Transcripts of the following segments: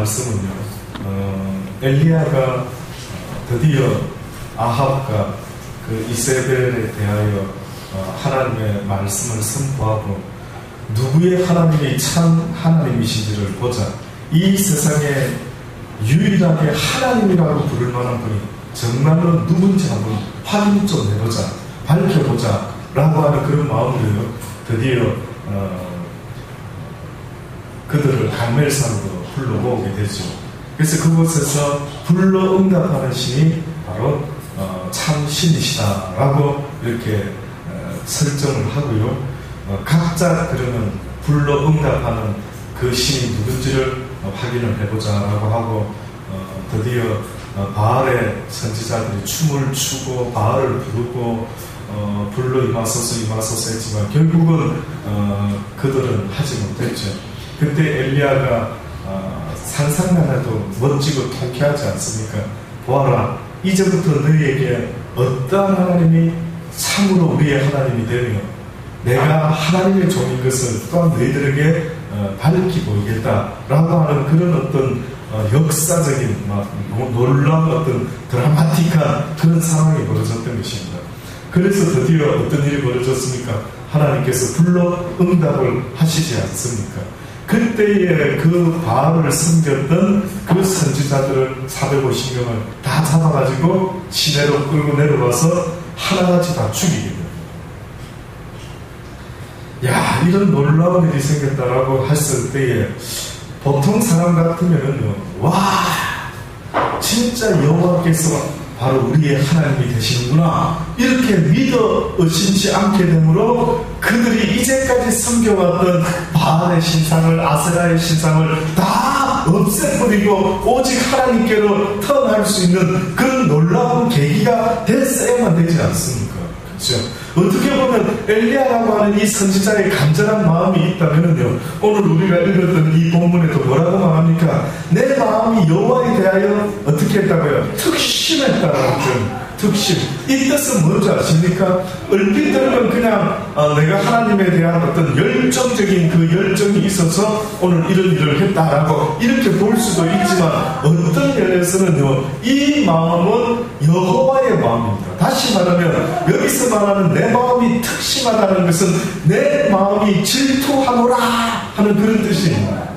말씀은요, 엘리야가 드디어 아합과 그 이세벨에 대하여 하나님의 말씀을 선포하고 누구의 하나님이 참 하나님이신지를 보자. 이 세상에 유일하게 하나님이라고 부를 만한 분이 정말로 누군지 한번 확인 좀 해보자, 밝혀보자 라고 하는 그런 마음으로 드디어 그들을 갈멜산으로 불러오게 되죠. 그래서 그곳에서 불러 응답하는 신이 바로 참 신이시다라고 이렇게 설정을 하고요. 각자 그러면 불러 응답하는 그 신이 누군지를 확인을 해보자라고 하고 드디어 바알의 선지자들이 춤을 추고 바알을 부르고 불러 임하소서 했지만 결국은 그들은 하지 못했죠. 그때 엘리야가 상상만 해도 멋지고 통쾌하지 않습니까? 보아라, 이제부터 너희에게 어떠한 하나님이 참으로 우리의 하나님이 되며 내가 하나님의 종인 것을 또한 너희들에게 밝히 보이겠다라고 하는 그런 어떤 역사적인 놀라운 어떤 드라마틱한 그런 상황이 벌어졌던 것입니다. 그래서 드디어 어떤 일이 벌어졌습니까? 하나님께서 불러 응답을 하시지 않습니까? 그때에 그 바알을 섬겼던 그 선지자들을 450명을 다 잡아가지고 시내로 끌고 내려와서 하나같이 다 죽이게 됩니다. 야, 이런 놀라운 일이 생겼다라고 했을 때에 보통 사람 같으면요, 와, 진짜 여호와께서 바로 우리의 하나님이 되시는구나 이렇게 믿어 의심치 않게 되므로 그들이 이제까지 섬겨왔던 바알의 신상을, 아세라의 신상을 다 없애버리고 오직 하나님께로 턴할 수 있는 그런 놀라운 계기가 됐어야만 되지 않습니까? 그렇죠? 어떻게 보면 엘리야라고 하는 이 선지자의 간절한 마음이 있다면요, 오늘 우리가 읽었던 이 본문에도 뭐라고 말합니까? 내 마음이 여호와에 대하여 어떻게 했다고요? 특심했다라고 좀 특심. 이 뜻은 뭔지 아십니까? 얼핏 들으면 그냥 내가 하나님에 대한 어떤 열정적인 그 열정이 있어서 오늘 이런 일을 했다라고 이렇게 볼 수도 있지만 어떤 면에서는요, 이 마음은 여호와의 마음입니다. 다시 말하면 여기서 말하는 내 마음이 특심하다는 것은 내 마음이 질투하노라 하는 그런 뜻입니다.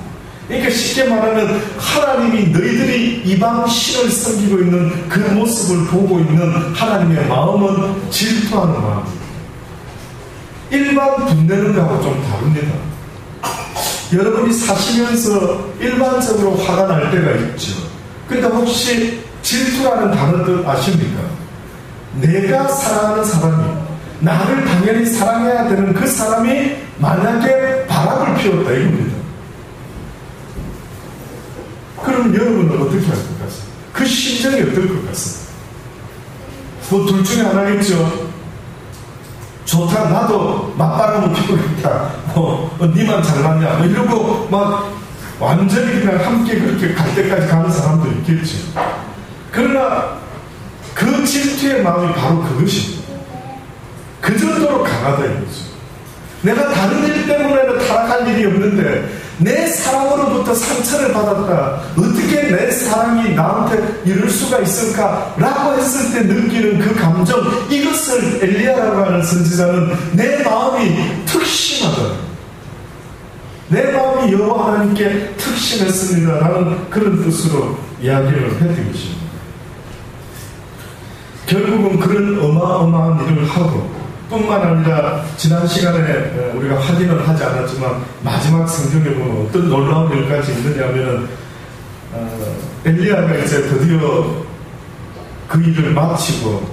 그러니까 쉽게 말하면 하나님이 너희들이 이방 신을 섬기고 있는 그 모습을 보고 있는 하나님의 마음은 질투하는 마음입니다. 일반 분내는 거하고 좀 다릅니다. 여러분이 사시면서 일반적으로 화가 날 때가 있죠. 그런데 혹시 질투라는 단어 뜻 아십니까? 내가 사랑하는 사람이, 나를 당연히 사랑해야 되는 그 사람이 만약에 바람을 피웠다 이겁니다. 그럼 여러분은 어떻게 할 것 같습니까? 그 심정이 어떨 것 같습니까? 뭐 둘 중에 하나겠죠. 좋다, 나도 맞바람을 피고 있다, 니만 잘났냐 뭐 이러고 막 완전히 그냥 함께 그렇게 갈 때까지 가는 사람도 있겠죠. 그러나 그 질투의 마음이 바로 그것입니다. 그 정도로 강하다 이거죠. 내가 다른 일 때문에는 타락할 일이 없는데 내 사랑으로부터 상처를 받았다, 어떻게 내 사랑이 나한테 이럴 수가 있을까 라고 했을 때 느끼는 그 감정, 이것을 엘리야라고 하는 선지자는 내 마음이 특심하다, 내 마음이 여호와 하나님께 특심했습니다 라는 그런 뜻으로 이야기를 했던 것입니다. 결국은 그런 어마어마한 일을 하고 뿐만 아니라 지난 시간에 우리가 확인을 하지 않았지만 마지막 성경에 보면 어떤 놀라운 일까지 있느냐면은 엘리야가 이제 드디어 그 일을 마치고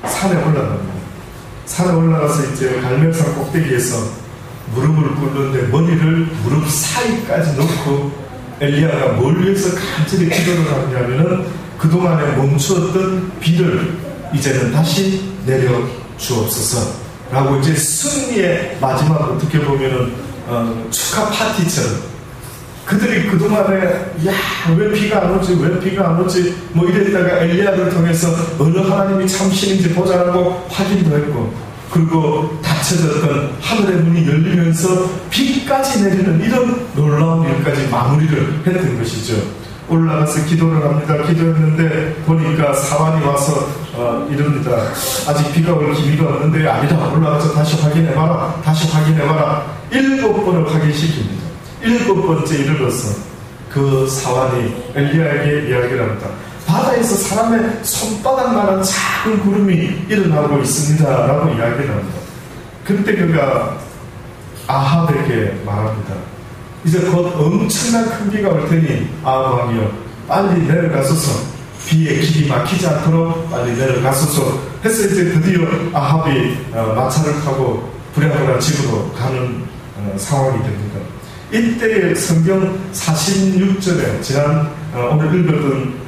산에 올라갑니다. 산에 올라가서 이제 갈멜산 꼭대기에서 무릎을 꿇는데 머리를 무릎 사이까지 놓고 엘리야가 뭘 위해서 간절히 기도를 하냐면은 그동안에 멈추었던 비를 이제는 다시 내려 주옵소서 라고 이제 승리의 마지막 어떻게 보면은 축하 파티처럼 그들이 그동안에 야, 왜 비가 안 오지 왜 비가 안 오지 뭐 이랬다가 엘리야를 통해서 어느 하나님이 참 신인지 보자라고 확인도 했고 그리고 닫혀졌던 하늘의 문이 열리면서 비까지 내리는 이런 놀라운 일까지 마무리를 했던 것이죠. 올라가서 기도를 합니다. 기도했는데 보니까 사환이 와서 이럽니다. 아직 비가 올 기미가 없는데 아니다. 올라가서 다시 확인해봐라. 다시 확인해봐라. 7번을 확인시킵니다. 7번째 이르러서 그 사환이 엘리야에게 이야기를 합니다. 바다에서 사람의 손바닥만한 작은 구름이 일어나고 있습니다. 라고 이야기를 합니다. 그때 그가 아합에게 말합니다. 이제 곧 엄청난 큰 비가 올 테니 아합 왕이여 빨리 내려가소서. 비에 길이 막히지 않도록 빨리 내려가소서 해서 이제 드디어 아합이 마차를 타고 부랴부랴 집으로 가는 상황이 됩니다. 이때의 성경 46절에 지난 오늘 읽었던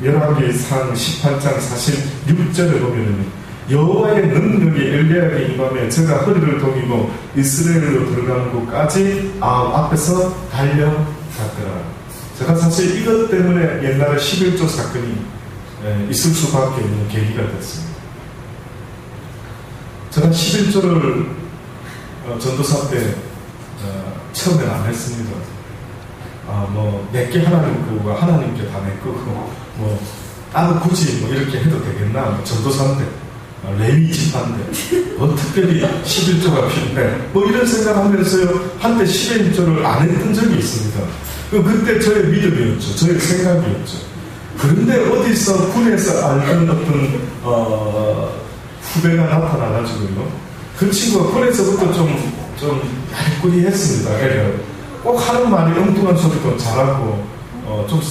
열왕기상 18장 46절에 보면 여호와의 능력이 엘리야에게 임하며 제가 허리를 동이고 이스라엘로 들어가는 곳까지 아합 앞에서 달려갔더라. 제가 사실 이것 때문에 옛날에 11조 사건이 있을 수밖에 없는 계기가 됐습니다. 제가 11조를 전도사 때 처음엔 안 했습니다. 내게 하나님 거가 하나님께 다 내 거고, 따로 굳이 이렇게 해도 되겠나? 전도사인데, 레위 지파인데, 특별히 11조가 필요해. 이런 생각하면서요, 한때 11조를 안 했던 적이 있습니다. 그때 저의 믿음이었죠. 저의 생각이었죠. 그런데 어디서 군에서 알던 어떤, 후배가 나타나가지고요. 그 친구가 군에서부터 좀 얄꾸리 했습니다. 꼭 하는 말이 엉뚱한 소리도 잘하고,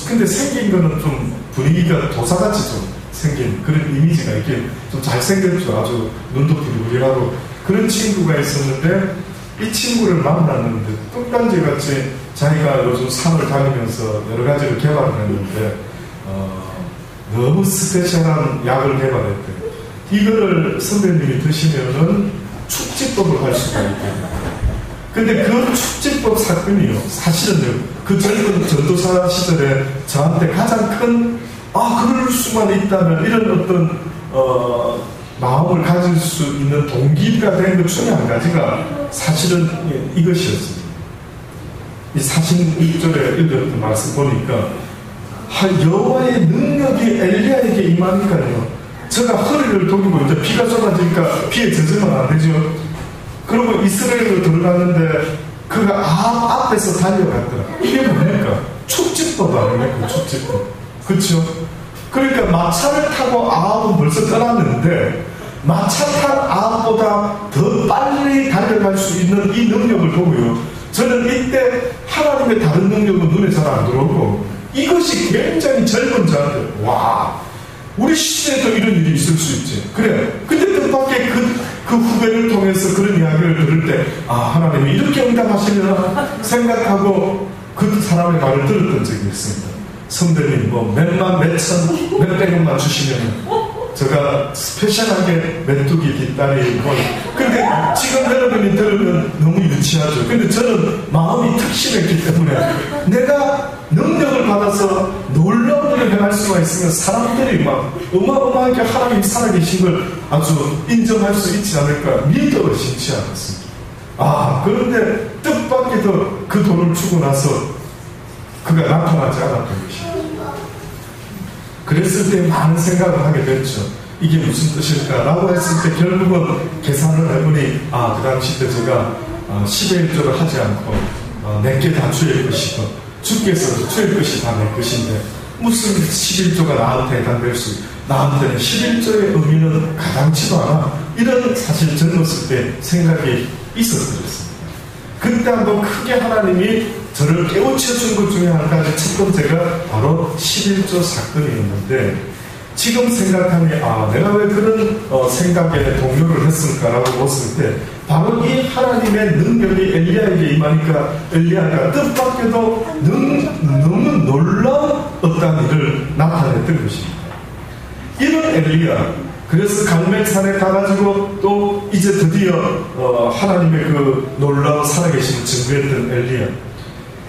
근데 생긴 거는 좀 분위기가 도사같이 좀 생긴 그런 이미지가 이렇게 좀 잘생겼죠. 아주 눈도 부리부리하고 그런 친구가 있었는데, 이 친구를 만났는데, 뚝단지 같이 자기가 요즘 산을 다니면서 여러 가지를 개발을 했는데, 너무 스페셜한 약을 개발했대요. 이거를 선배님이 드시면은 축지법을 할 수가 있대요. 근데 그 축지법 사건이요. 사실은요. 그 젊은 전도사 시절에 저한테 가장 큰, 그럴 수만 있다면 이런 어떤, 마음을 가질 수 있는 동기가 된 것 중에 한 가지가 사실은 이것이었습니다. 이 46절에 읽었던 말씀 보니까, 여호와의 능력이 엘리야에게 임하니까요. 제가 허리를 동이고 이제 비가 쏟아지니까 비에 젖으면 안 되죠. 그리고 이스라엘로 들어갔는데 그가 아합 앞에서 달려갔더라. 이게 뭡니까? 축지법 아닙니까? 축지법. 그렇죠? 그러니까 마차를 타고 아합은 벌써 떠났는데 마차 탄 아합보다 더 빨리 달려갈 수 있는 이 능력을 보고요. 저는 이때 하나님의 다른 능력은 눈에 잘 안 들어오고 이것이 굉장히 젊은 자한테 우리 시대에도 이런 일이 있을 수 있지. 그래. 근데 뜻밖의 그 후배를 통해서 그런 이야기를 들을 때, 하나님이 이렇게 응답하시려나 생각하고 그 사람의 말을 들었던 적이 있습니다. 선배님, 몇만, 몇천, 몇백원만 주시면 제가 스페셜하게 메뚜기 뒷다리 근데 지금 여러분이 들으면 너무 유치하죠. 근데 저는 마음이 특심했기 때문에 내가 능력을 받아서 놀라운 일을 행할 수가 있으면 사람들이 막 어마어마하게 하나님 살아계신 걸 아주 인정할 수 있지 않을까 믿어 심지 않았습니다. 그런데 뜻밖에도 그 돈을 주고 나서 그가 나타나지 않았던 것입니다. 그랬을 때 많은 생각을 하게 됐죠. 이게 무슨 뜻일까라고 했을 때 결국은 계산을 해보니 그 당시 때 제가 10의 1조를 하지 않고 내게 다 주의 것이고 주께서 주의 것이 다 내 것인데 무슨 11조가 나한테 해당될 수 나한테는 11조의 의미는 가당치도 않아. 이런 사실 젊었을 때 생각이 있었습니다. 그때 한번 크게 하나님이 저를 깨우쳐 준 것 중에 한 가지 첫 번째가 바로 11조 사건이었는데 지금 생각하면 내가 왜 그런 생각에 동요를 했을까라고 봤을 때 바로 이 하나님의 능력이 엘리야에게 임하니까 엘리야가 뜻밖에도 너무 놀라운 어떤 일을 나타냈던 것입니다. 이런 엘리야, 그래서 갈멜산에 가가지고 또 이제 드디어 하나님의 그 놀라운 살아계심을 증거했던 엘리야.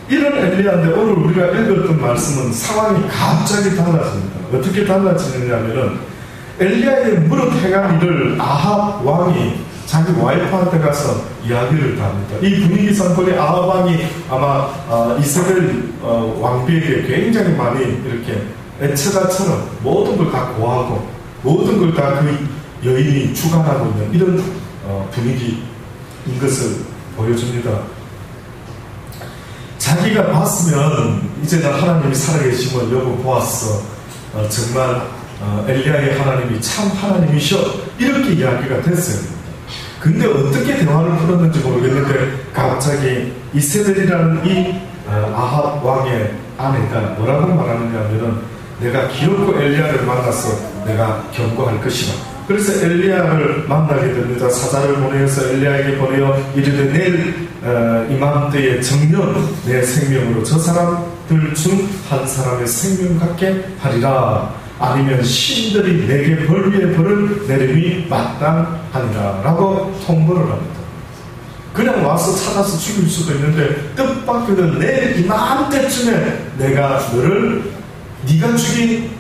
이런 엘리야인데 오늘 우리가 읽었던 말씀은 상황이 갑자기 달라집니다. 어떻게 달라지느냐면은 엘리야의 무릇 행한 일을 아합 왕이 자기 와이프한테 가서 이야기를 합니다. 이 분위기 상권에 아합 왕이 아마 이스라엘 왕비에게 굉장히 많이 이렇게 애처가처럼 모든 걸 다 고하고 모든 걸 다 그 여인이 주관하고 있는 이런 분위기인 것을 보여줍니다. 자기가 봤으면 이제는 하나님이 살아계심을 여보 보았어. 정말 엘리야의 하나님이 참 하나님이셔. 이렇게 이야기가 됐어요. 근데 어떻게 대화를 풀었는지 모르겠는데 갑자기 이세벨이라는 이 아합 왕의 아내가 뭐라고 말하느냐 하면은 내가 기어코 엘리야를 만나서 내가 경고할 것이다. 그래서 엘리야를 만나게 됩니다. 사자를 보내어서 엘리야에게 보내어 이르되 내일 이맘때에 정녕 내 생명으로 저 사람들 중 한 사람의 생명 같게 하리라. 아니면 신들이 내게 벌 위에 벌을 내림이 마땅하니라 라고 통보를 합니다. 그냥 와서 찾아서 죽일 수도 있는데 뜻밖에도 내일 이맘때쯤에 내가 너를 네가 죽인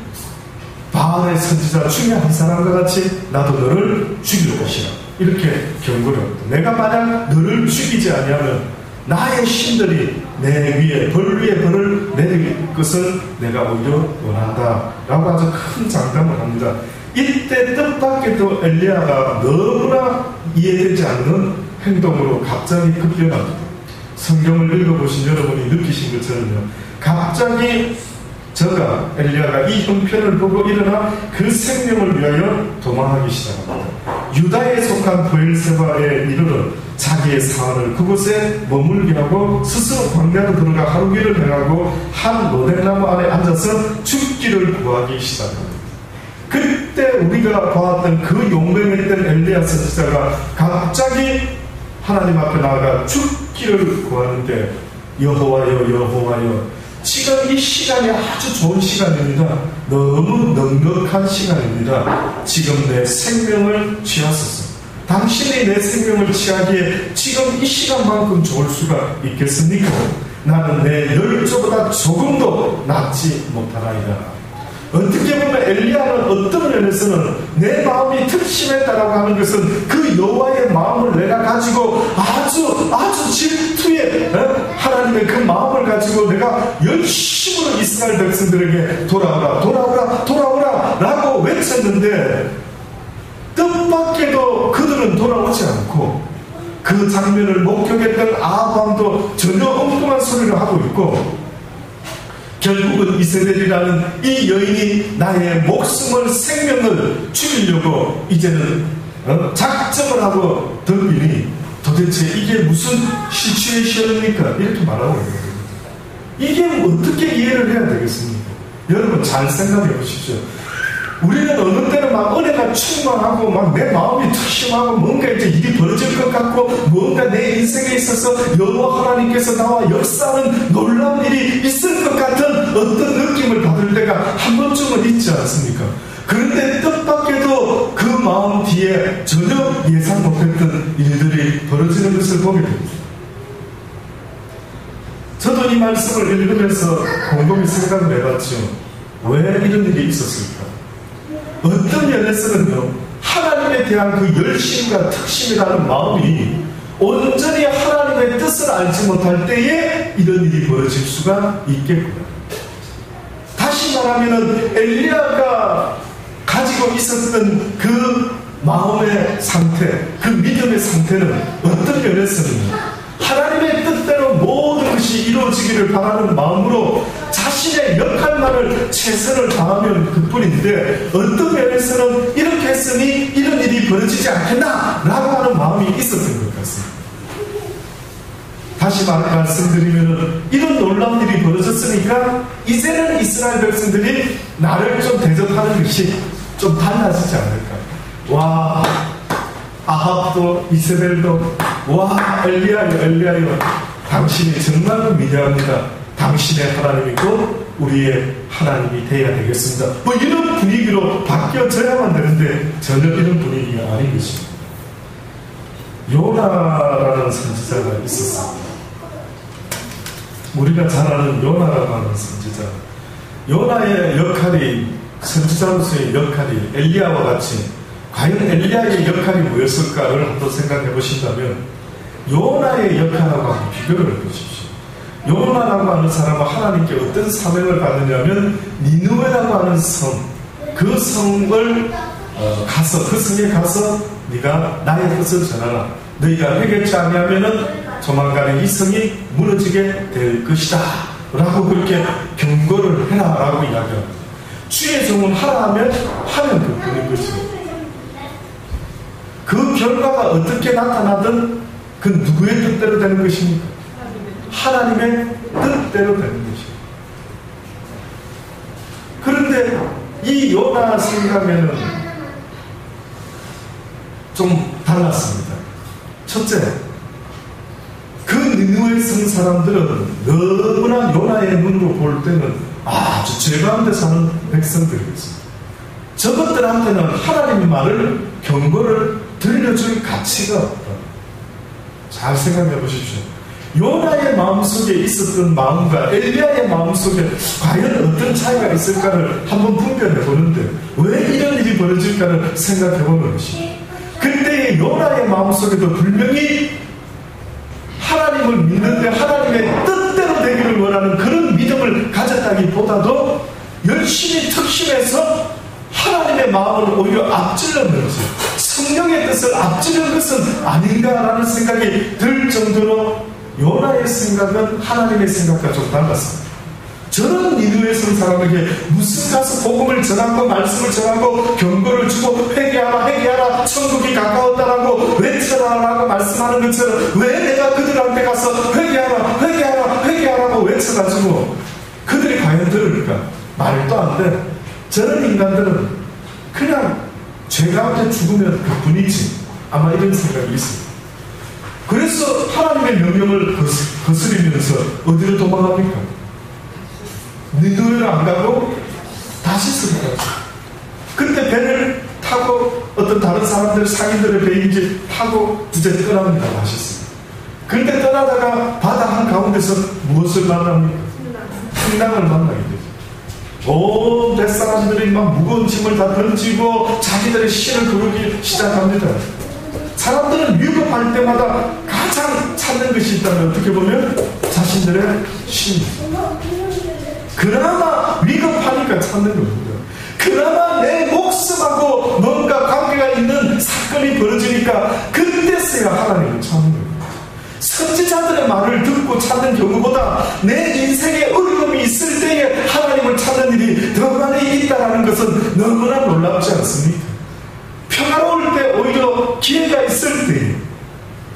바알의 선지자 중에 한 사람과 같이 나도 너를 죽일 것이라 이렇게 경고를 합니다. 내가 만약 너를 죽이지 아니하면 나의 신들이 내 위에 벌 위에 벌을 내릴 것을 내가 오히려 원한다 라고 아주 큰 장담을 합니다. 이때 뜻밖에도 엘리야가 너무나 이해되지 않는 행동으로 갑자기 급변합니다. 성경을 읽어보신 여러분이 느끼신 것처럼요, 갑자기 저가 엘리야가 이 형편을 보고 일어나 그 생명을 위하여 도망하기 시작합니다. 유다에 속한 브엘세바에 이르러 자기의 사원을 그곳에 머물게 하고 스스로 광야로 들어가 하루길을 행하고 한 로뎀나무 안에 앉아서 죽기를 구하기 시작합니다. 그때 우리가 보았던 그 용맹했던 엘리야 선지자가 갑자기 하나님 앞에 나아가 죽기를 구하는데 여호와여 여호와여, 지금 이 시간이 아주 좋은 시간입니다. 너무 넉넉한 시간입니다. 지금 내 생명을 취하소서. 당신이 내 생명을 취하기에 지금 이 시간만큼 좋을 수가 있겠습니까? 나는 내 열조보다 조금도 낫지 못하나이다. 어떻게 보면 엘리야는 어떤 면에서는 내 마음이 특심했다라고 하는 것은 그 여호와의 마음을 내가 가지고 아주 질투에 하나님의 그 마음을 가지고 내가 열심으로 이스라엘 백성들에게 돌아오라 라고 외쳤는데 뜻밖에도 그들은 돌아오지 않고 그 장면을 목격했던 아합 왕도 전혀 엉뚱한 소리를 하고 있고 결국은 이세벨이라는 이 여인이 나의 목숨을 생명을 죽이려고 이제는 작정을 하고 덤비니 도대체 이게 무슨 시츄에이션입니까? 이렇게 말하고 있는 거예요. 이게 어떻게 이해를 해야 되겠습니까? 여러분 잘 생각해 보십시오. 우리는 어느 때는 막 은혜가 충만하고 막 내 마음이 특심하고 뭔가 이제 일이 벌어질 것 같고 뭔가 내 인생에 있어서 여호와 하나님께서 나와 역사하는 놀라운 일이 있을 것 같은 어떤 느낌을 받을 때가 한 번쯤은 있지 않습니까? 그런데 뜻밖에도 그 마음 뒤에 전혀 예상 못했던 일들이 벌어지는 것을 보게 됩니다. 저도 이 말씀을 읽으면서 곰곰이 생각을 해봤죠. 왜 이런 일이 있었을까? 어떤 면에서는요, 하나님에 대한 그 열심과 특심이라는 마음이 온전히 하나님의 뜻을 알지 못할 때에 이런 일이 벌어질 수가 있겠구나. 다시 말하면 엘리야가 가지고 있었던 그 마음의 상태, 그 믿음의 상태는 어떤 면에서는 하나님의 뜻대로 모든 것이 이루어지기를 바라는 마음으로 자신의 역할만을 최선을 다하면 그뿐인데 어떤 면에서는 이렇게 했으니 이런 일이 벌어지지 않겠나 라고 하는 마음이 있었던 것 같습니다. 다시 말씀드리면 이런 놀라운 일이 벌어졌으니까 이제는 이스라엘 백성들이 나를 좀 대접하는 것이 좀 달라지지 않을까. 와, 아합도 이세벨도 와, 엘리야요 당신이 정말로 위대합니다. 당신의 하나님이고 우리의 하나님이 되어야 되겠습니다. 뭐 이런 분위기로 바뀌어져야만 되는데 전혀 이런 분위기가 아닌 것입니다. 요나라는 선지자가 있었습니다. 우리가 잘 아는 요나라고 하는 선지자. 요나의 역할이 선지자로서의 역할이 엘리야와 같이 과연 엘리야의 역할이 뭐였을까를 한번 생각해 보신다면 요나의 역할하고 한번 비교를 해보십시오. 요나라고 하는 사람은 하나님께 어떤 사명을 받느냐면 니느웨라고 하는 성, 그 성을 가서 그 성에 가서 네가 나의 뜻을 전하라. 너희가 회개치 아니하면은 조만간에 이 성이 무너지게 될 것이다 라고 그렇게 경고를 해라 라고 이야기합니다. 주의 종은 하라 하면 그뿐인 것이죠. 그 결과가 어떻게 나타나든 그 누구의 뜻대로 되는 것입니까? 하나님의 뜻대로 되는 것입니다. 그런데 이 요나 생각에는 좀 달랐습니다. 첫째, 그 니느웨 성 사람들은 너무나 요나의 눈으로 볼 때는 아주 죄 가운데 사는 백성들이었습니다. 저것들한테는 하나님의 말을 경고를 들려줄 가치가 없다. 잘 생각해 보십시오. 요나의 마음속에 있었던 마음과 엘리야의 마음속에 과연 어떤 차이가 있을까를 한번 분별해 보는데 왜 이런 일이 벌어질까를 생각해 보는 것입니다. 그때의 요나의 마음속에도 분명히 하나님을 믿는데 하나님의 뜻대로 되기를 원하는 그런 믿음을 가졌다기보다도 열심히 특심해서 하나님의 마음을 오히려 앞질렀는 것이죠. 성령의 뜻을 앞지른 것은 아닌가라는 생각이 들 정도로 요나의 생각은 하나님의 생각과 좀 달랐습니다. 저런 니느웨 성 사람에게 무슨 가서 복음을 전하고 말씀을 전하고 경고를 주고 회개하라 천국이 가까웠다라고 외쳐라라고 말씀하는 것처럼 왜 내가 그들한테 가서 회개하라고 외쳐가지고 그들이 과연 들을까? 말도 안 돼. 저런 인간들은 그냥 죄 가운데 죽으면 그뿐이지 아마 이런 생각이 있습니다. 그래서 하나님의 명령을 거스리면서 어디로 도망갑니까? 니느웨로 안 가고 다시스로 가죠. 그때 배를 타고 어떤 다른 사람들 상인들의 배인지 타고 이제 떠납니다. 다시스. 그런데 떠나다가 바다 한가운데서 무엇을 만납니까? 풍랑을 만나게 되죠. 온 뱃사람들이 막 무거운 짐을 다 던지고 자기들의 신을 부르기 시작합니다. 사람들은 위급할 때마다 가장 찾는 것이 있다면 어떻게 보면 자신들의 신. 그나마 위급하니까 찾는 겁니다. 그나마 내 목숨하고 뭔가 관계가 있는 사건이 벌어지니까 그때서야 하나님을 찾는 겁니다. 선지자들의 말을 듣고 찾는 경우보다 내 인생에 어려움이 있을 때에 하나님을 찾는 일이 더 많이 있다는 것은 너무나 놀랍지 않습니까? 평화로울 때 오히려 기회가 있을 때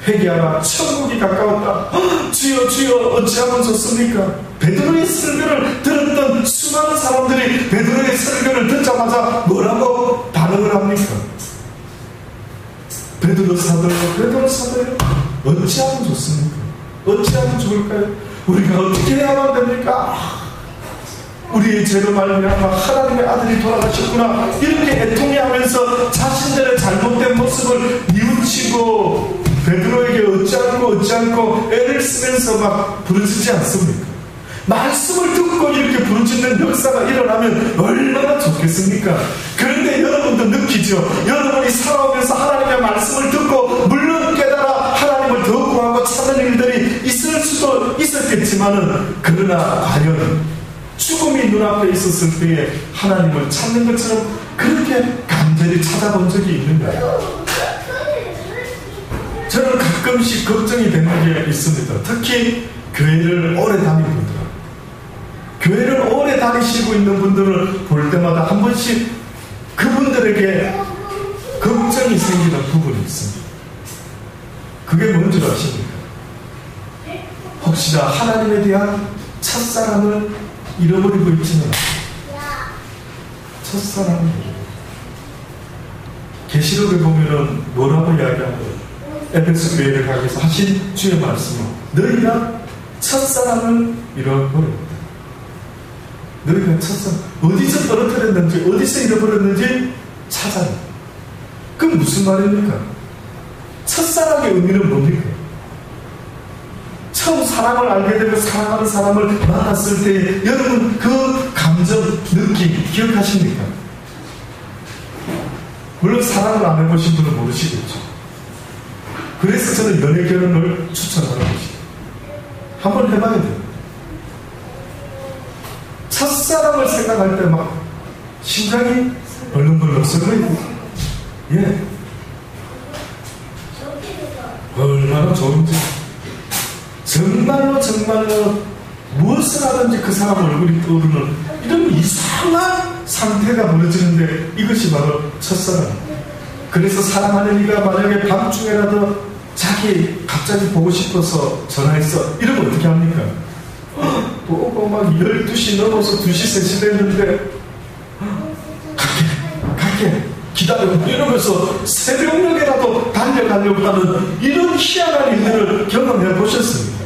회개하라 천국이 가까웠다. 주여 어찌하면 좋습니까? 베드로의 설교를 들었던 수많은 사람들이 베드로의 설교를 듣자마자 뭐라고 반응을 합니까? 베드로 사도요 어찌하면 좋습니까? 어찌하면 좋을까요? 우리가 어떻게 해야만 됩니까? 우리의 죄로 말미암아 하나님의 아들이 돌아가셨구나 이렇게 애통해하면서 자신들의 잘못된 모습을 뉘우치고 베드로에게 어찌않고 애를 쓰면서 막 부르짖지 않습니까? 말씀을 듣고 이렇게 부르짖는 역사가 일어나면 얼마나 좋겠습니까? 그런데 여러분도 느끼죠? 여러분이 살아오면서 하나님의 말씀을 듣고 물론 깨달아 하나님을 더 구하고 찾는 일들이 있을 수도 있었겠지만은 그러나 과연 죽음이 눈앞에 있었을 때에 하나님을 찾는 것처럼 그렇게 간절히 찾아본 적이 있는가요? 저는 가끔씩 걱정이 되는 게 있습니다. 특히 교회를 오래 다닌 분들, 교회를 오래 다니시고 있는 분들을 볼 때마다 한 번씩 그분들에게 걱정이 생기는 부분이 있습니다. 그게 뭔지 아십니까? 혹시나 하나님에 대한 첫사랑을 잃어버리고 있지는 첫사랑을 계시록에 보면은 뭐라고 이야기하고 에베소 교회를 가기 위해서 하신 주의 말씀은 너희가 첫사랑을 잃어버렸다. 너희가 첫사랑 어디서 떨어뜨렸는지 어디서 잃어버렸는지 찾아라. 그건 무슨 말입니까? 첫사랑의 의미는 뭡니까? 처음 사랑을 알게 되고 사랑하는 사람을 만났을 때 여러분 그 감정 감정, 느낌 기억하십니까? 물론 사랑을 안 해보신 분은 모르시겠죠. 그래서 저는 연애 결혼을 추천하는 것이죠. 한번 해봐야 돼요. 첫사랑을 생각할 때 막 심장이 벌렁벌렁 썩어요. 예. 얼마나 좋은지. 정말로 무엇을 하든지 그 사람 얼굴이 떠오르는 이런 이상한 상태가 벌어지는데 이것이 바로 첫사랑. 그래서 사랑하는 이가 만약에 밤중에라도 자기 갑자기 보고 싶어서 전화했어. 이러면 어떻게 합니까? 보고 막 12시 넘어서 2시, 3시 됐는데 갈게 기다려 이러면서 새벽녘에라도 달려가려고 하는 이런 희한한 일들을 경험해 보셨습니다.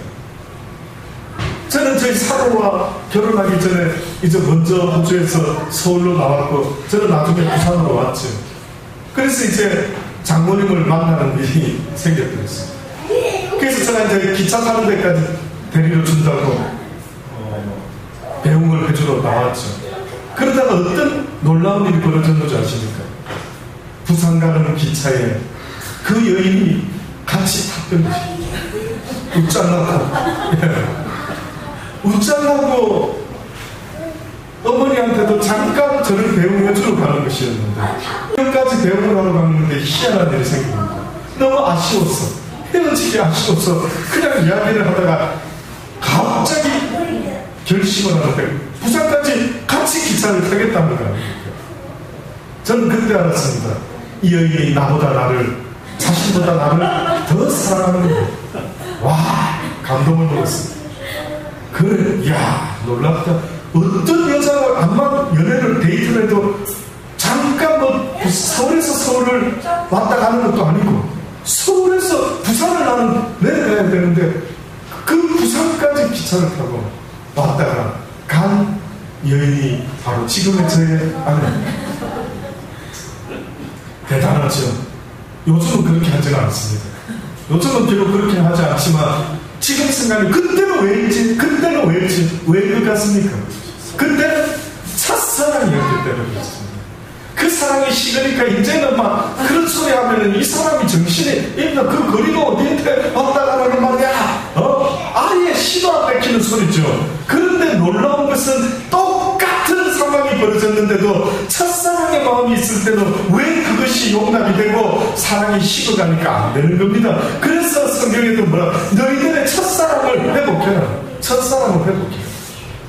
저는 저희 사모와 결혼하기 전에 이제 먼저 호주에서 서울로 나왔고 저는 나중에 부산으로 왔죠. 그래서 이제 장모님을 만나는 일이 생겼더랬어요. 그래서 제가 이제 기차 타는 데까지 데리러 준다고 배웅을 해주러 나왔죠. 그러다가 어떤 놀라운 일이 벌어졌는지 아십니까? 부산 가는 기차에 그 여인이 같이 탔던 것이에요. 웃장나고 웃장나고 어머니한테도 잠깐 저를 배웅해주러 가는 것이었는데 여기까지 배웅을 하러 갔는데 희한한 일이 생깁니다. 너무 아쉬웠어. 헤어지기 아쉬워서 그냥 이야기를 하다가 갑자기 결심을 하는데 부산까지 같이 기차를 타겠다는 거예요. 저는 그때 알았습니다. 이 여인이 자신보다 나를 더 사랑하는 거예요. 와, 감동을 먹었습니다. 그래, 이야, 놀랍다. 어떤 여자가 암만 연애를 데이트를 해도 잠깐 서울에서 서울을 왔다 가는 것도 아니고 서울에서 부산을 나는 내려가야 되는데 그 부산까지 기차를 타고 왔다가 간 여인이 바로 지금의 저의 아내. 대단하죠. 요즘은 그렇게 하지는 않습니다. 요즘은 비록 그렇게 하지 않지만 지금 생각이 그때는 왜일지 왜 그렇습니까? 그때는 첫사랑이었기 때문에 그렇습니다. 그 사랑이 식으니까 이제는 막 그런 소리 하면은 이 사람이 정신이 있나 그 거리가 어디한테 왔다 가라는 말이야. 아예 시도 안 뺏기는 소리죠. 그런데 놀라운 것은 똑같은 상황이 벌어졌는데도 첫사랑의 마음이 있을 때는 왜 그것이 용납이 되고 사랑이 식어가니까 안 되는 겁니다. 그래서 성경에도 너희들의 첫사랑을 회복해라. 첫사랑을 회복해라.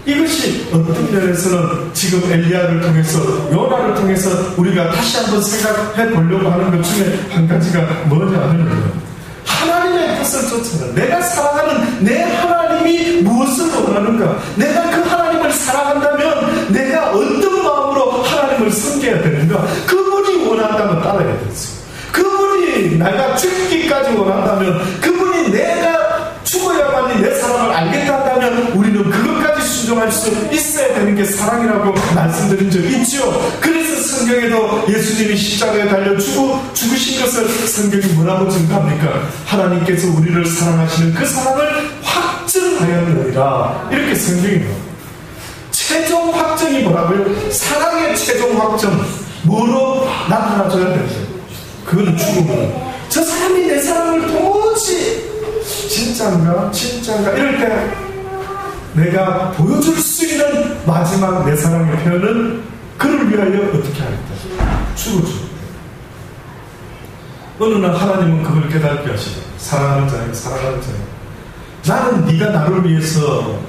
이것이 어떤 면에서는 지금 엘리야를 통해서 요나를 통해서 우리가 다시 한번 생각해 보려고 하는 것 중에 한 가지가 뭐냐 하면 하나님의 뜻을 쫓아라. 내가 사랑하는 내 하나님이 무엇을 원하는가? 내가 그 하나님을 사랑한다면 내가 어떤 마음으로 하나님을 섬겨야 되는가? 그분이 원한다면 따라야 되죠. 그분이 내가 죽기까지 원한다면 그분이 내가 죽어야만이 내 사랑을 알겠다 한다면 우리는 그것까지 순종할 수 있어야 되는 게 사랑이라고 말씀드린 적 있죠. 그래서 성경에도 예수님이 십자가에 달려 죽으신 것을 성경이 뭐라고 증거합니까? 하나님께서 우리를 사랑하시는 그 사랑을 확증하였느니라. 이렇게 성경이 나옵니다. 최종 확정이 뭐라고요? 사랑의 최종 확정. 뭐로 나타나줘야 되죠? 그거는 죽음으로. 저 사람이 내 사랑을 도무지 진짜인가 이럴 때 내가 보여줄 수 있는 마지막 내 사랑의 표현은 그를 위하여 어떻게 하겠다? 죽어줄 때. 어느 날 하나님은 그걸 깨닫게 하시죠. 사랑하는 자예요. 나는 네가 나를 위해서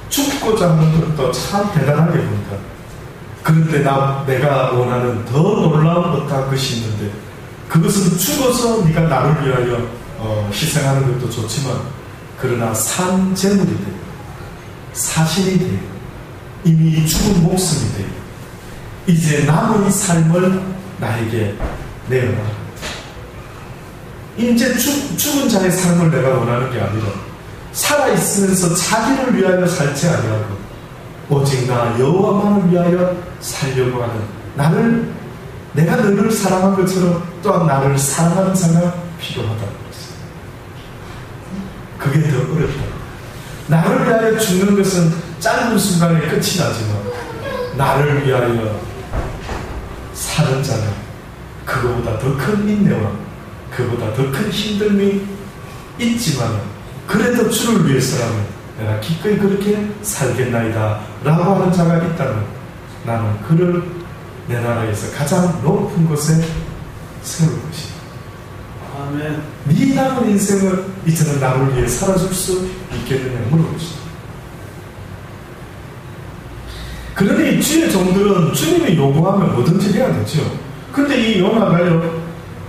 죽고자 하는 것도 참 대단하게 본다. 그런데 내가 원하는 더 놀라운 어떠한 것이 있는데 그것은 죽어서 네가 나를 위하여 희생하는 것도 좋지만 그러나 산재물이 돼요. 사실이 돼요. 이미 죽은 목숨이 돼요. 이제 남은 삶을 나에게 내어라. 이제 죽은 자의 삶을 내가 원하는 게 아니라 살아있으면서 자기를 위하여 살지 아니하고 오직 나 여호와만을 위하여 살려고 하는 내가 너를 사랑한 것처럼 또한 나를 사랑하는 자가 필요하다는 것입니다. 그게 더 어렵다. 나를 위하여 죽는 것은 짧은 순간에 끝이 나지만 나를 위하여 사는 자는 그거보다 더 큰 인내와 그보다 더 큰 힘듦이 있지만 그래도 주를 위해서라면 내가 기꺼이 그렇게 살겠나이다 라고 하는 자가 있다면 나는 그를 내 나라에서 가장 높은 곳에 세울 것이다. 아멘. 네 남은 인생을 이제는 나를 위해 살아줄 수 있겠느냐 물어보시다. 그러니 주의 종들은 주님이 요구하면 뭐든지 해야 되죠. 근데 이 요나가요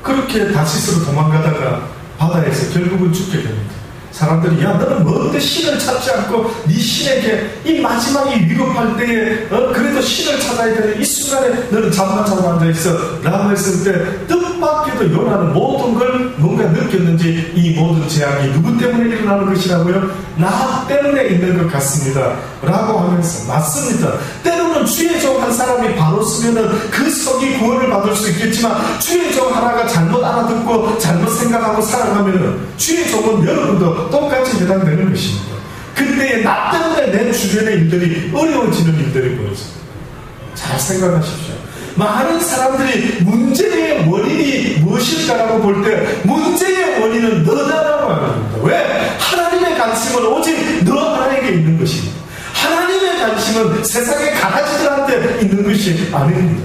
그렇게 다시스로 도망가다가 바다에서 결국은 죽게 됩니다. 사람들이 야 너는 뭔데 신을 찾지 않고 네 신에게 이 마지막이 위급할 때에 그래도 신을 찾아야 되는 이 순간에 너는 잠만 자고 앉아있어 라고 했을 때 뜻밖에도 요나는 모든 걸 뭔가 느꼈는지 이 모든 재앙이 누구 때문에 일어나는 것이라고요? 나 때문에 있는 것 같습니다 라고 하면서 맞습니다. 때로는 주의 종 한 사람이 바로 쓰면은 그 성이 구원을 받을 수 있겠지만 주의 종 하나가 잘못 알아듣고 잘못 생각하고 살아가면은 주의 종은 여러분도 똑같이 해당되는 것입니다. 그때에 나 때문에 내 주변의 일들이 어려워지는 일들이 보여집니다. 잘 생각하십시오. 많은 사람들이 문제의 원인이 무엇일까라고 볼 때 문제의 원인은 너다라고 합니다. 왜? 하나님의 관심은 오직 너 하나에게 있는 것입니다. 하나님의 관심은 세상의 가라지들한테 있는 것이 아닙니다.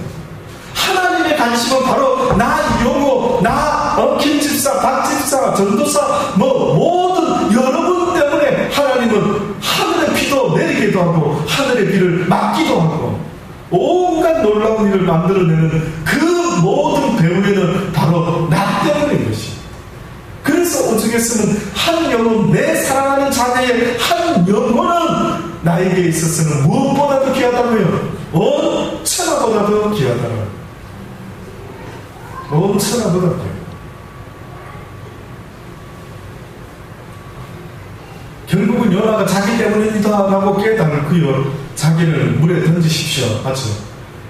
하나님의 관심은 바로 나 용호, 나 김집사, 박집사, 전도사 모든 여러분 때문에 하나님은 하늘의 비도 내리기도 하고 하늘의 비를 막기도 하고 온갖 놀라운 일을 만들어내는 그 모든 배후에는 바로 나 때문인 것입니다. 그래서 오죽했으면 한 영혼, 내 사랑하는 자녀의 한 영혼은 나에게 있어서는 무엇보다도 귀하다고요. 온 천하보다도 귀하다고요. 온 천하보다도 귀하다. 결국은 요나가 자기 때문이다 라고 깨달고요. 자기를 물에 던지십시오. 맞죠?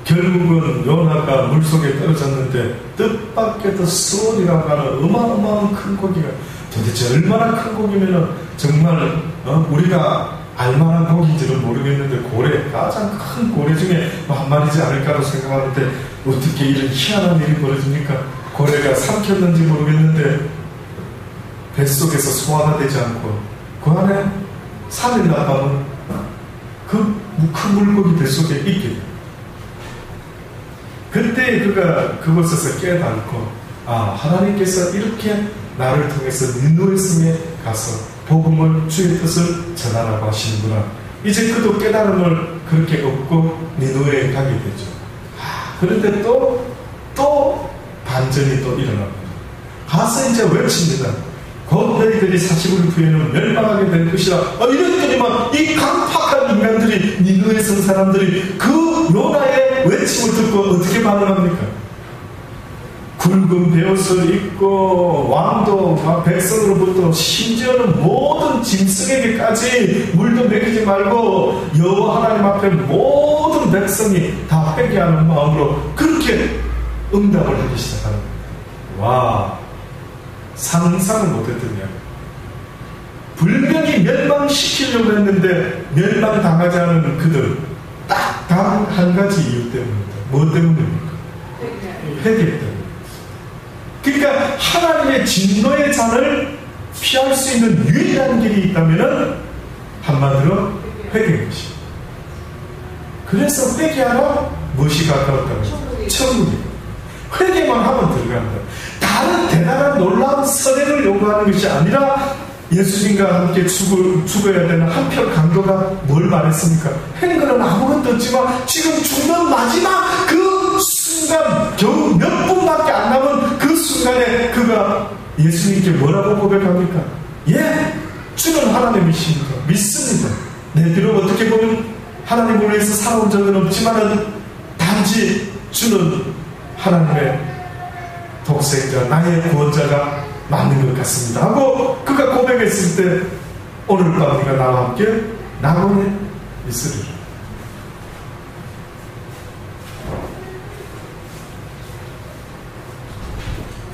결국은 요나가 물속에 떨어졌는데 뜻밖에도 수온이라고 하는 어마어마한 큰 고기가 도대체 얼마나 큰 고기면은 정말 우리가 알만한 고기인지는 모르겠는데 고래, 가장 큰 고래 중에 한 마리지 않을까로 생각하는데 어떻게 이런 희한한 일이 벌어집니까? 고래가 삼켰는지 모르겠는데 뱃속에서 소화가 되지 않고 그 안에 3일 남은 그 큰 물고기 뱃속에 있게 돼요. 그때 그가 그곳에서 깨닫고 하나님께서 이렇게 나를 통해서 니느웨 성에 가서 복음을 주의 뜻을 전하라고 하시는구나. 이제 그도 깨달음을 그렇게 얻고 니느웨에 가게 되죠. 그런데 또 반전이 또 일어납니다. 가서 이제 외칩니다. 곧 너희들이 40일 후에는 멸망하게 될 것이라. 이랬더니만 이 강팍한 인간들이 니느웨 성 사람들이 그 요나의 외침을 듣고 어떻게 반응합니까? 굵은 베옷을 입고 왕도 백성으로부터 심지어는 모든 짐승에게까지 물도 먹이지 말고 여호와 하나님 앞에 모든 백성이 다 회개하는 마음으로 그렇게 응답을 하기 시작하는 거예요. 와, 상상을 못했던 이야기. 불명이 멸망시키려고 했는데 멸망당하지 않은 그들 딱 단 한 가지 이유 때문입니다. 뭐 때문입니까? 회개 때문에. 그러니까 하나님의 진노의 잔을 피할 수 있는 유일한 길이 있다면 한마디로 회개인 것입니다. 그래서 회개하라 무엇이 가까웠다고 합니다. 천국이. 회개만 하면 들어간다. 다른 대단한 놀라운 선행을 요구하는 것이 아니라 예수님과 함께 죽어야 되는 한편 강도가 뭘 말했습니까? 행거는 아무것도 없지만 지금 죽는 마지막 그 순간 겨우 몇 분밖에 안 남은 그 순간에 그가 예수님께 뭐라고 고백합니까? 주는 하나님이십니다. 믿습니다. 내 비록 어떻게 보면 하나님을 위해서 살아온 적은 없지만은 단지 주는 하나님의 독생자, 나의 구원자가 맞는 것 같습니다 하고 그가 고백했을 때 오늘 밤 네가 나와 함께 낙원에 있으리라.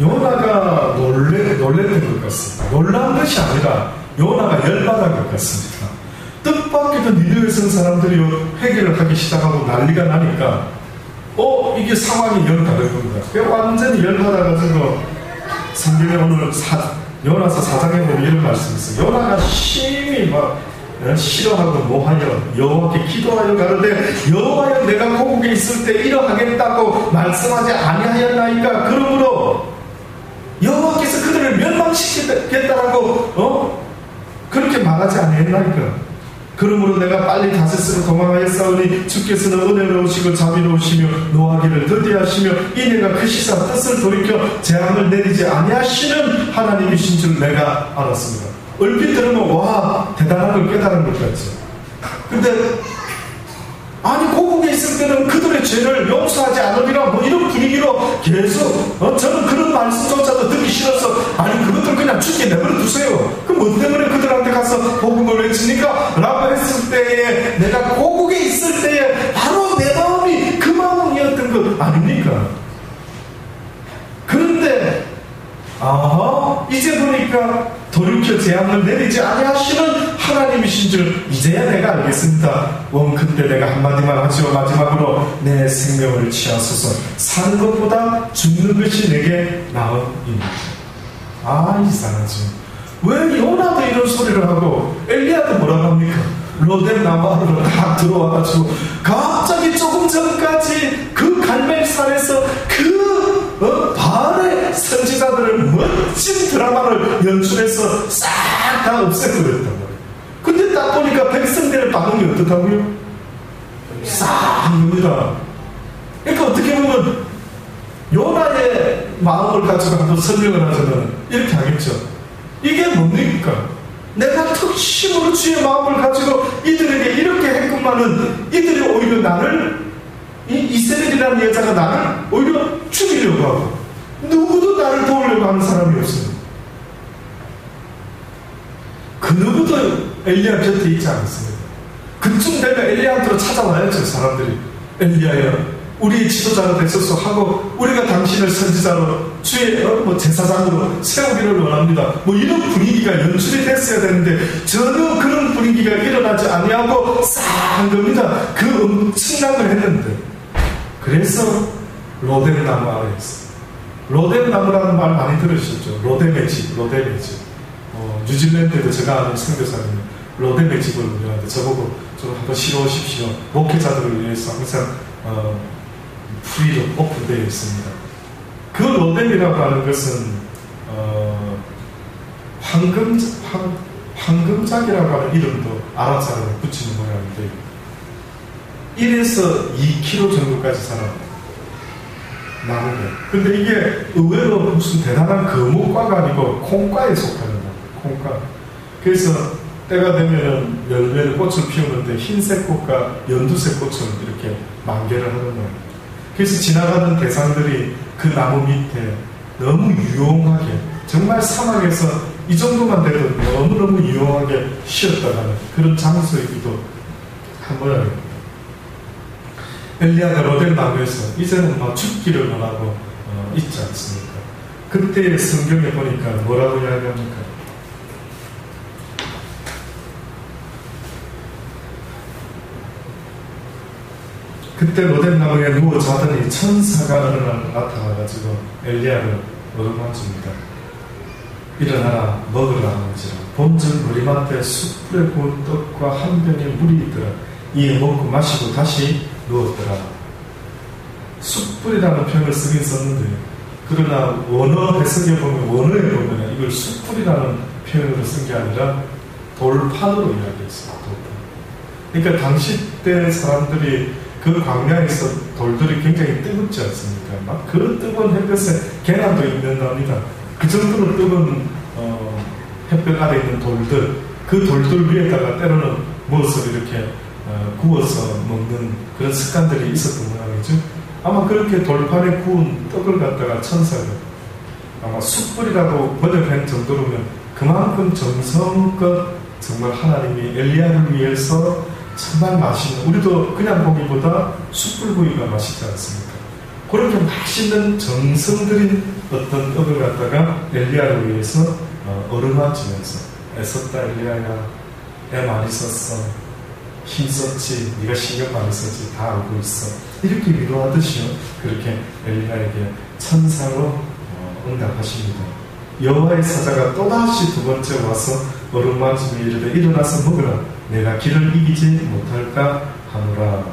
요나가 놀랬던 것 같습니다. 놀란 것이 아니라 요나가 열받은 것 같습니다. 뜻밖에도 니느웨에 선 사람들이 회개를 하기 시작하고 난리가 나니까 이게 상황이 영 다른 겁니다. 완전히 열받아가지고 성경에 오늘 요나서 4장에 보면 이런 말씀이 있어요. 요나가 심히 막 싫어하고 뭐하여 여호와께 기도하여 가는데 여호와여 내가 고국에 있을 때 이러하겠다고 말씀하지 아니하였나이까. 그러므로 여호와께서 그들을 멸망시키겠다라고 그렇게 말하지 아니했나이까. 그러므로 내가 빨리 다시스로 도망하였사오니 주께서는 은혜로우시고 자비로우시며 노하기를 더디하시며 이내가 그 시사 뜻을 돌이켜 재앙을 내리지 아니하시는 하나님이신 줄 내가 알았습니다. 얼핏 들으면 와 대단한 걸 깨달은 것 같죠. 근데 아니 고국에 있을 때는 그들의 죄를 용서하지 않으리라 뭐 이런 분위기로 계속 저는 그런 말씀조차도 듣기 싫어서 아니 그것들 그냥 죽게 내버려 두세요. 그럼 뭐 때문에 그들한테 가서 복음을 외치니까 라고 했을 때에 내가 고국에 있을 때에 바로 내 마음이 그 마음이었던 것 아닙니까? 그런데 이제 보니까 돌이켜 재앙을 내리지 아니하시는 하나님이신 줄 이제야 내가 알겠습니다. 그때 내가 한마디만 하지요. 마지막으로 내 생명을 취하소서. 사는 것보다 죽는 것이 내게 나음입니다. 이상하지. 왜 요나도 이런 소리를 하고 엘리야도 뭐라고 합니까? 로뎀 나무 안으로 딱 들어와가지고 갑자기 조금 전까지 그 갈멜산에서 바알의 선지자들을 멋진 드라마를 연출해서 싹 다 없애버렸단 말이에요. 근데 딱 보니까 백성들의 반응이 어떻다고요? 싹입니다. 그러니까 어떻게 보면 요나의 마음을 가지고 한번 설명을 하자면 이렇게 하겠죠. 이게 뭡니까? 내가 특심으로 주의 마음을 가지고 이들에게 이렇게 했건만은 이들이 오히려 나를 이세벨이라는 여자가 나를 오히려 죽이려고 하고 누구도 나를 도우려고 하는 사람이 없어요. 그 누구도 엘리야 곁에 있지 않습니다. 그쯤 되면 엘리야한테로 찾아와야죠. 사람들이 엘리야여 우리의 지도자가 됐었어 하고 우리가 당신을 선지자로 주의 제사장으로 세우기를 원합니다. 이런 분위기가 연출이 됐어야 되는데 전혀 그런 분위기가 일어나지 아니하고 싹 겁니다. 그 엄청난 걸 했는데 그래서 로뎀 나무 아래 있어요. 로뎀 나무라는 말 많이 들으셨죠? 로뎀의 집. 뉴질랜드에도 제가 아는 선교사님이 로뎀의 집을 운영하는데 저보고 좀 한번 실어오십시오. 목회자들을 위해서 항상 프리로 오픈되어 있습니다. 그 로뎀이라고 하는 것은 황금작이라고 하는 이름도 아랍사람을 붙이는 모양인데 1에서 2kg 정도까지 자랍니다. 나무가. 근데 이게 의외로 무슨 대단한 거목과가 아니고 콩과에 속하는 거예요. 콩과. 그래서 때가 되면은 열매를 꽃을 피우는데 흰색 꽃과 연두색 꽃을 이렇게 만개를 하는 거예요. 그래서 지나가는 대상들이 그 나무 밑에 너무 유용하게 정말 사막에서 이 정도만 돼도 너무너무 유용하게 쉬었다가는 그런 장소이기도 한 모양입니다. 엘리야가 로뎀 나무에서 이제는 죽기를 원하고 있지 않습니까? 그때 성경에 보니까 뭐라고 이야기합니까? 그때 로뎀 나무에 누워 자더니 천사가 어느 날 나타나가지고 엘리야를 얻어맞춥니다. 일어나라 먹으라 하는지라 본전 머리맡에 숯불에 구운 떡과 한 병의 물이 있더라. 이에 먹고 마시고 다시 누웠더라. 숯불이라는 표현을 쓰긴 썼는데 그러나 원어 해석에 보면 원어에 보면 이걸 숯불이라는 표현으로 쓴 게 아니라 돌판으로 이야기했어요. 돌판. 그러니까 당시 때 사람들이 그 광야에서 돌들이 굉장히 뜨겁지 않습니까? 막 그 뜨거운 햇볕에 계란도 있는 겁니다. 그 정도로 뜨거운 햇볕 아래 있는 돌들, 그 돌들 위에다가 때로는 무엇을 이렇게 구워서 먹는 그런 습관들이 있었던 모양이죠. 아마 그렇게 돌판에 구운 떡을 갖다가 천사가 아마 숯불이라고 번역한 정도로면 그만큼 정성껏 정말 하나님이 엘리야를 위해서 정말 맛있는, 우리도 그냥 고기보다 숯불구이가 맛있지 않습니까? 그렇게 맛있는 정성 들인 어떤 떡을 갖다가 엘리야를 위해서 어루만지면서 애썼다 엘리야야, 애 많이 썼어. 힘썼지. 네가 신경 많이 썼지. 다 알고 있어. 이렇게 위로하듯이요. 그렇게 엘리야에게 천사로 응답하십니다. 여호와의 사자가 또다시 두 번째 와서 어루만지며 이르되 일어나서 먹으라. 내가 길을 이기지 못할까 하노라.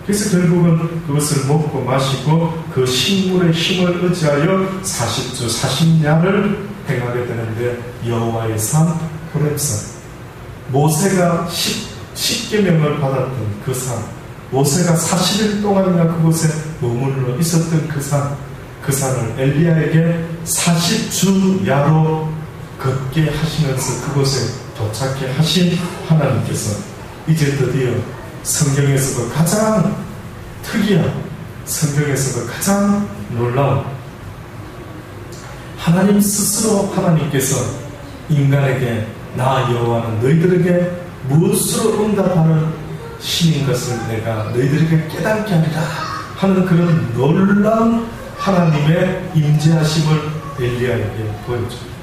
그래서 결국은 그것을 먹고 마시고 그 식물의 힘을 의지하여 40주 40야를 행하게 되는데 여호와의 산 호렙산, 모세가 10계명을 받았던 그 산, 모세가 40일 동안이나 그곳에 머물러 있었던 그 산을 엘리야에게 40주야로 걷게 하시면서 그곳에 도착해 하신 하나님께서 이제 드디어 성경에서도 가장 특이한, 성경에서도 가장 놀라운 하나님 스스로 하나님께서 인간에게 나 여호와는 너희들에게 무엇으로 응답하는 신인 것을 내가 너희들에게 깨닫게 하리라 하는 그런 놀라운 하나님의 임재하심을 엘리야에게 보여줍니다.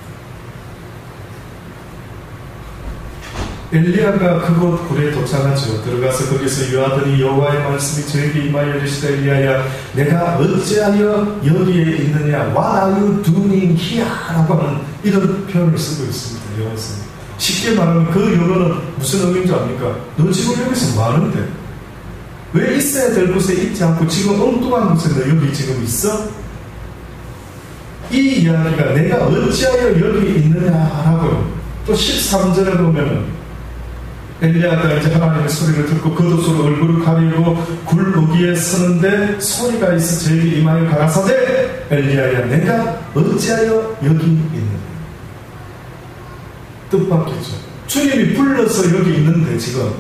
엘리야가 그곳 굴에 도착하죠. 들어가서 거기서 요하더니 여호와의 말씀이 저에게 임하여 이르시되 엘리야야 내가 어찌하여 여기에 있느냐 What are you doing here? 라고 하는 이런 표현을 쓰고 있습니다. 영어에서 쉽게 말하면 그 영어는 무슨 의미인지 압니까? 너 지금 여기서 뭐 하는데? 왜 있어야 될 곳에 있지 않고 지금 엉뚱한 곳에 너 여기 지금 있어? 이 이야기가 내가 어찌하여 여기 있느냐라고 또 13절에 보면은 엘리야가 이제 하나님의 소리를 듣고 겉옷으로 얼굴을 가리고 굴 거기에 서는데 소리가 있어 저에게 임하여 가라사대 엘리야야 내가 어찌하여 여기 있느냐. 뜻밖이죠. 주님이 불러서 여기 있는데 지금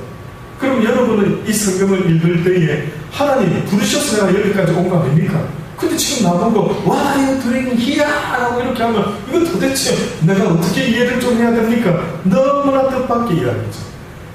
그럼 여러분은 이 성경을 읽을 때에 하나님 부르셔서 내가 여기까지 온 거 아닙니까? 근데 지금 나보고 What are you doing here? 라고 이렇게 하면 이건 도대체 내가 어떻게 이해를 좀 해야 됩니까? 너무나 뜻밖의 이야기죠.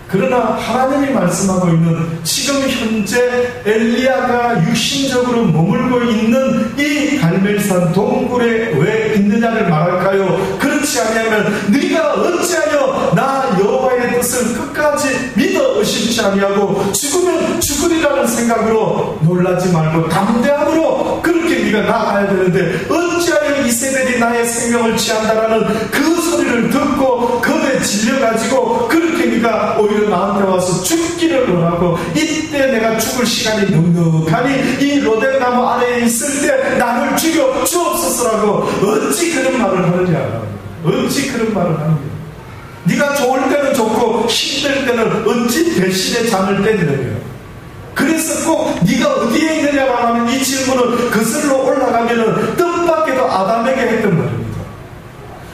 그러나 하나님이 말씀하고 있는 지금 현재 엘리야가 육신적으로 머물고 있는 이 갈멜산 동굴에 왜 있느냐를 말할까요? 그렇지 아니하면 네가 어찌하여 나 여호와의 뜻을 끝까지 믿어 의심치 아니하고 죽으면 죽으리라는 생각으로 놀라지 말고 담대함으로 그렇게 네가 나아가야 되는데 어찌하여 이세벨이 나의 생명을 취한다라는 그 소리를 듣고 겁에 질려가지고 그렇게 네가 오히려 나한테 와서 죽기를 원하고 이때 내가 죽을 시간이 넉넉하니 이 로뎀나무 아래에 있을 때 나를 죽여 주옵소서라고 어찌 그런 말을 하느냐. 어찌 그런 말을 하느냐. 네가 좋을 때는 좋고 힘들 때는 어찌 배신의 잠을 때리느냐. 그래서 꼭 네가 어디에 있느냐고 하면 이 질문은 거슬러 올라가면은 뜻밖에도 아담에게 했던 말입니다.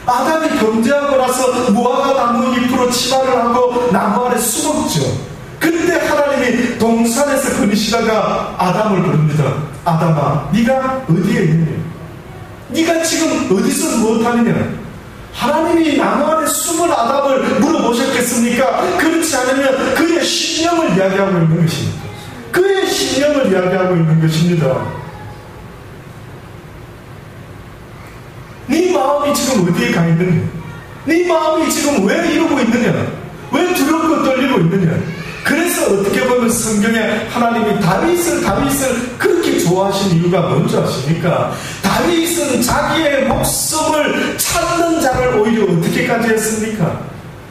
아담이 범죄하고 나서 무화과 나무 잎으로 치마를 하고 나무 아래 숨었죠. 그때 하나님이 동산에서 거니시다가 아담을 부릅니다. 아담아 네가 어디에 있느냐. 네가 지금 어디서 무엇하느냐. 하나님이 나무 안에 숨은 아담을 물어보셨겠습니까? 그렇지 않으면 그의 신령을 이야기하고 있는 것입니다. 그의 신령을 이야기하고 있는 것입니다. 네 마음이 지금 어디에 가 있느냐? 네 마음이 지금 왜 이러고 있느냐? 왜 두렵고 떨리고 있느냐? 그래서 어떻게 보면 성경에 하나님이 다윗을 그렇게 좋아하신 이유가 뭔지 아십니까? 다윗은 자기의 목숨을 찾는 자를 오히려 어떻게까지 했습니까?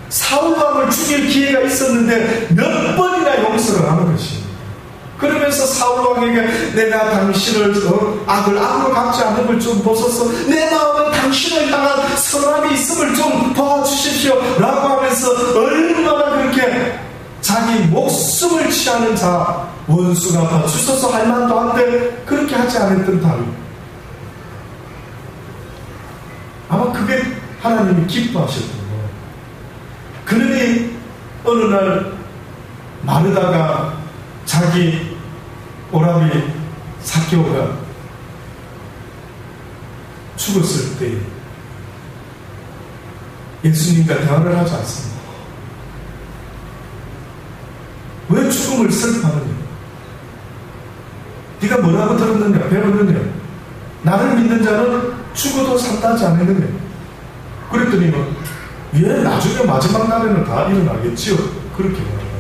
사울왕을 죽일 기회가 있었는데 몇 번이나 용서를 하는 것입니다. 그러면서 사울왕에게 내가 당신을 악으로 갚지 않은 걸 좀 보소서 내 마음은 당신을 향한 선함이 있음을 좀 도와주십시오 라고 하면서 얼마나 그렇게 자기 목숨을 취하는 자 원수가 봐주소서 할 만도 한데 그렇게 하지 않았던 다윗. 아마 그게 하나님이 기뻐하셨던 거예요. 그러니 어느 날 마르다가 자기 오라비 삭개오가 죽었을 때 예수님과 대화를 하지 않습니다. 왜 죽음을 슬퍼하느냐? 네가 뭐라고 들었느냐? 배웠느냐? 나를 믿는 자는 죽어도 산다 하지 않았느냐? 그랬더니 왜 나중에 마지막 날에는 다 일어나겠지요? 그렇게 말합니다.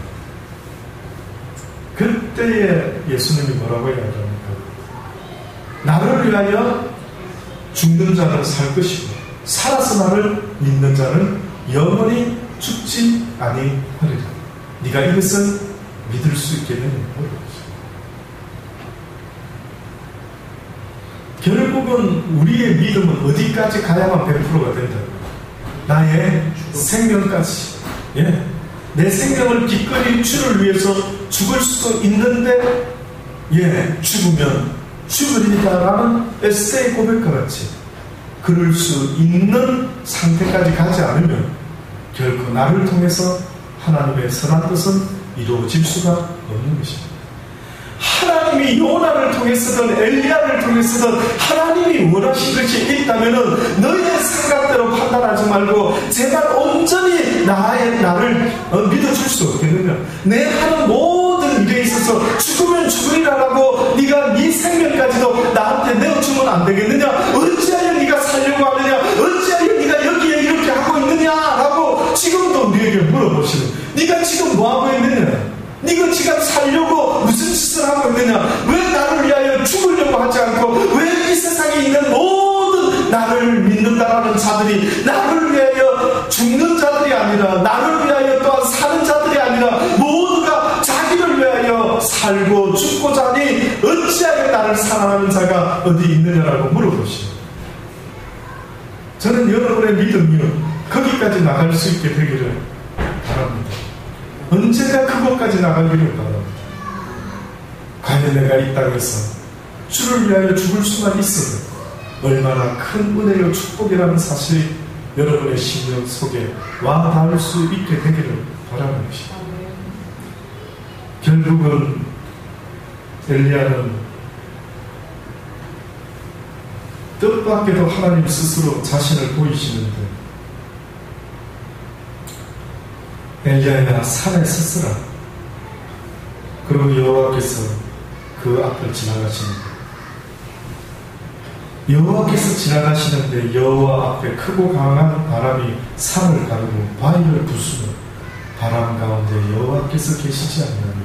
그때에 예수님이 뭐라고 이야기합니까? 나를 위하여 죽는 자는 살 것이고 살아서 나를 믿는 자는 영원히 죽지 아니하리라. 네가 이것을 믿을 수 있겠느냐? 결국은 우리의 믿음은 어디까지 가야만 100%가 된다. 나의 생명까지. 예. 내 생명을 기꺼이 주를 위해서 죽을 수도 있는데, 예, 죽으면 죽으리다라는 에스더의 고백과 같이 그럴 수 있는 상태까지 가지 않으면 결코 나를 통해서 하나님의 선한 뜻은 이루어질 수가 없는 것입니다. 하나님이 요나를 통해서든 엘리야를 통해서든 하나님이 원하신 것이 있다면 너희의 생각대로 판단하지 말고 제발 온전히 나를 믿어줄 수 없겠느냐. 내 하는 모든 일에 있어서 죽으면 죽으리라라고 네가 네 생명까지도 나한테 내어주면 안 되겠느냐. 어찌하여 네가 살려고 하느냐. 어찌하여 네가 여기에 이렇게 하고 있느냐라고 지금도 우리에게 물어보시는. 네가 지금 뭐하고 있느냐. 네가 지금 살려고 무슨 짓을 하고 있느냐. 왜 나를 위하여 죽으려고 하지 않고 왜 이 세상에 있는 모든 나를 믿는다라는 자들이 나를 위하여 죽는 자들이 아니라 나를 위하여 또한 사는 자들이 아니라 모두가 자기를 위하여 살고 죽고자 하니 어찌하여 나를 사랑하는 자가 어디 있느냐라고 물어보시오. 저는 여러분의 믿음이 거기까지 나갈 수 있게 되기를 바랍니다. 언제가 그것까지 나가기를 바랍니다. 과연 내가 이 땅에서 주를 위하여 죽을 수만 있어도 얼마나 큰 은혜요 축복이라는 사실이 여러분의 심령 속에 와 닿을 수 있게 되기를 바라는 것입니다. 결국은 엘리야는 뜻밖에도 하나님 스스로 자신을 보이시는데 엘리야야 산에 섰으라. 그리고 여호와께서 그 앞을 지나가시는데 여호와께서 지나가시는데 여호와 앞에 크고 강한 바람이 산을 가르고 바위를 부수며 바람 가운데 여호와께서 계시지 않느냐.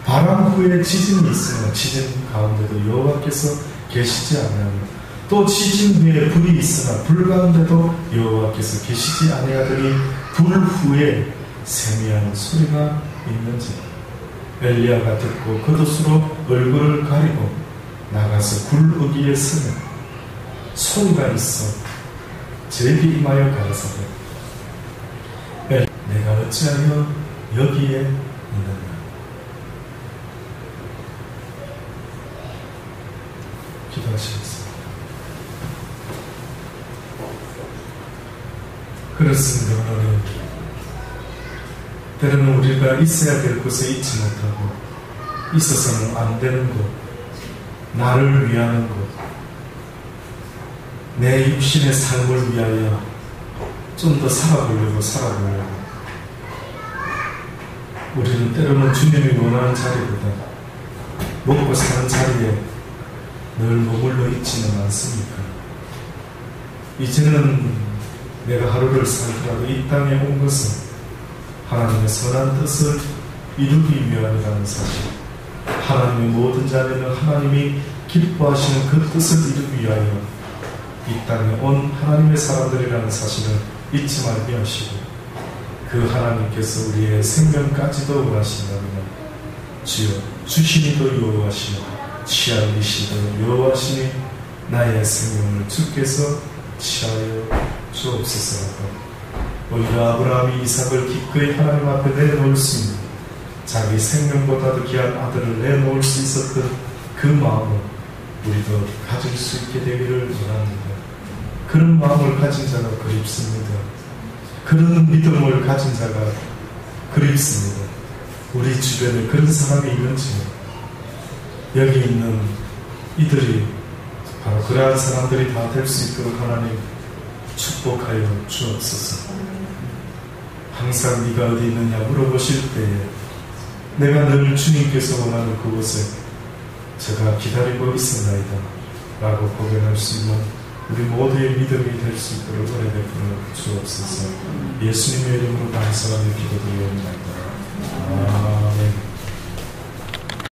바람 후에 지진이 있으나 지진 가운데도 여호와께서 계시지 않느냐. 또 지진 후에 불이 있으나 불 가운데도 여호와께서 계시지 아니하더니 불 후에 세미한 소리가 있는지. 엘리야가 듣고 겉옷으로 얼굴을 가리고 나가서 굴 어귀에 서며 소리가 있어 제게 임하여 가라사대 내가 어찌하여 여기에 있느냐. 기도하시겠습니다. 그렇습니다. 오늘은 때로는 우리가 있어야 될 곳에 있지 못하고 있어서는 안 되는 곳, 나를 위하는 곳, 내 육신의 삶을 위하여 좀 더 살아보려고 우리는 때로는 주님이 원하는 자리보다 먹고 사는 자리에 늘 머물러 있지는 않습니까? 이제는 내가 하루를 살더라도 이 땅에 온 것은 하나님의 선한 뜻을 이루기 위함이라는 사실, 하나님의 모든 자리는 하나님이 기뻐하시는 그 뜻을 이루기 위하여 이 땅에 온 하나님의 사람들이라는 사실을 잊지 말게 하시고, 그 하나님께서 우리의 생명까지도 원하신다면 주여 주시니도 여호와시며 취하리시도 여호와시니 나의 생명을 주께서 취하여 주옵소서라고. 오히려 아브라함이 이삭을 기꺼이 하나님 앞에 내놓을 수 있는, 자기 생명보다도 귀한 아들을 내놓을 수 있었던 그 마음을 우리도 가질 수 있게 되기를 원합니다. 그런 마음을 가진 자가 그립습니다. 그런 믿음을 가진 자가 그립습니다. 우리 주변에 그런 사람이 있는지, 여기 있는 이들이 바로 그러한 사람들이 다 될 수 있도록 하나님 축복하여 주옵소서. 항상 네가 어디 있느냐 물어보실 때에 내가 늘 주님께서 원하는 그곳에 제가 기다리고 있었나이다 라고 고백할 수 있는 우리 모두의 믿음이 될 수 있도록 은혜 베풀어 주옵소서. 예수님의 이름으로 감사하며 기도드리옵나이다.